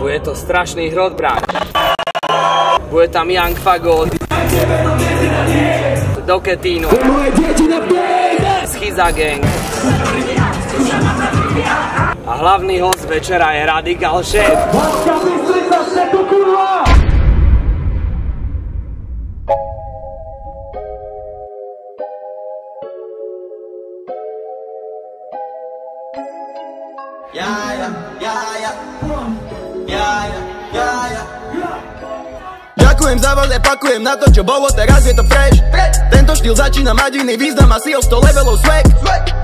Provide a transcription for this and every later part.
Bude to strašný hrot, brat. Bude tam Young Fagot, Doketíno, Schiza Gang. A hlavný host večera je Radical Chef. Ďakujem za vás, pakujem na to, čo bolo, teraz je to fresh. Tento štýl začína mať iný význam, asi o 100 levelov swag.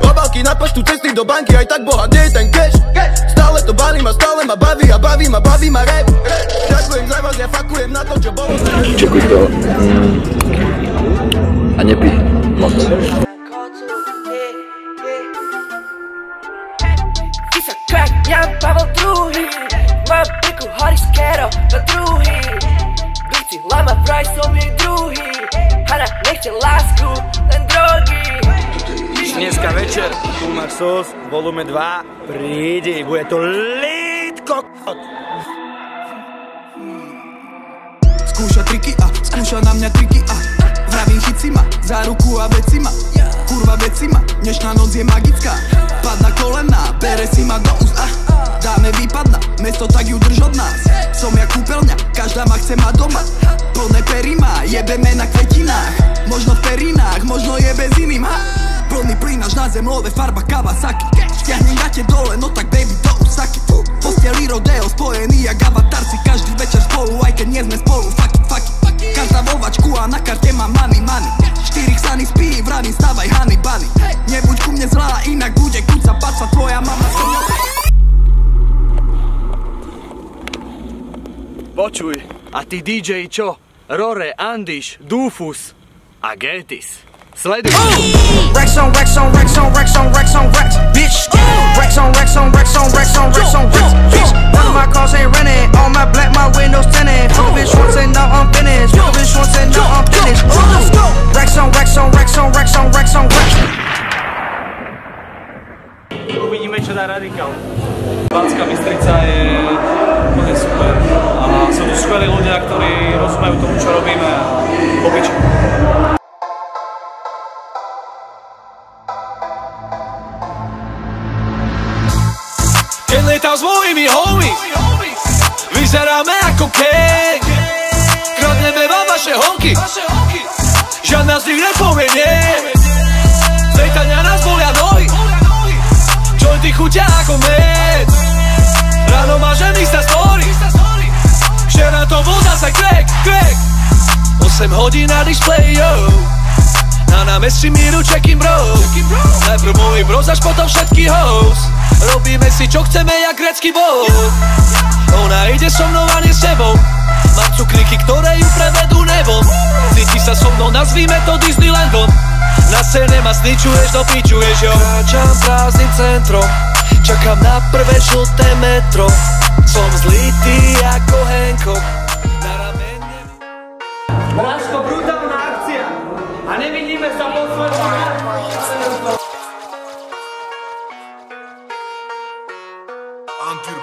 Obálky na poštu, cesty do banky, aj tak boha, kde je ten cash? Stále to balím a stále ma baví a baví ma rap. Ďakujem za vás, pakujem na to, čo bolo. Čekuj to a nepí moc. Ja Pavel druhý, mám priku Horiskero na druhý. Bici lama vraj som jej druhý, Hana nechce lásku, len drogy. Dneska večer, tu máš sos, volume 2, prídi, bude to lit kokot. Skúša triky a skúša na mňa triky a vravím chyť si ma, za ruku a veci ma. Kurva veci ma, dnešná noc je magická. Pad na kolena, bere si ma do úst a dáme výpadna, mesto tak ju drž od nás. Som jak kúpeľňa, každá ma chce mať doma. Plné pery má, jebeme na kvetinách. Možno v perínách, možno je bez iným ha. Plný plyn až na zem love, farba Kawasaki. Stiahnem gate dole, no tak baby do Usaky. Posteli rodeo, spojený jak avatarci. Každý večer spolu, aj keď nie sme spolu. Fuck it. Karta vo vačku a na karte mám money. Štyrich sany spí, vravím stávaj Hany Bunny. Nebuď ku mne zlá, inak bude kúca paca tvoja mama sa ňou. Počuj, a ty DJ čo? Rore, Andiš, Dufus a Getis. Sleduj! Racks on racks, bitch. Racks on racks, bitch. None of my cars ain't rented. All my black, my windows tinted. Fuck a bitch once and now I'm finished. Let's go. Racks on racks. Uvidíme, čo dá Radical. Banská Bystrica je úplne super. A sú tu skvelí ľudia, ktorí rozumejú tomu, čo robíme a popiči. Keď lietam s mojimi homies, vyzeráme ako gang. Kradneme vám vaše honky, žiadna z nich nepovie nie. Zejtania nás bolia nohy, jointy chutia ako med. Ráno mážem Insta story, včera to bol zase crack. 8 hodín na display, yo. Na námestí míru check-in bros. Najprv môj bros, až potom všetky hoes. Robíme si čo chceme jak grécky bol. Ona ide so mnou a nie s tebou. Mám cukriky, ktoré ju prevedú nebom. Cíti sa so mnou, nazvíme to Disneylandom. Na scéne ma sničuješ, dopičuješ, jo. Kráčam prázdnym centrom, čakám na prvé žlté metro. Som zlitý ako Hancock. Na ramene Bráško, brutálna akcia a nevidíme sa po svojom. Until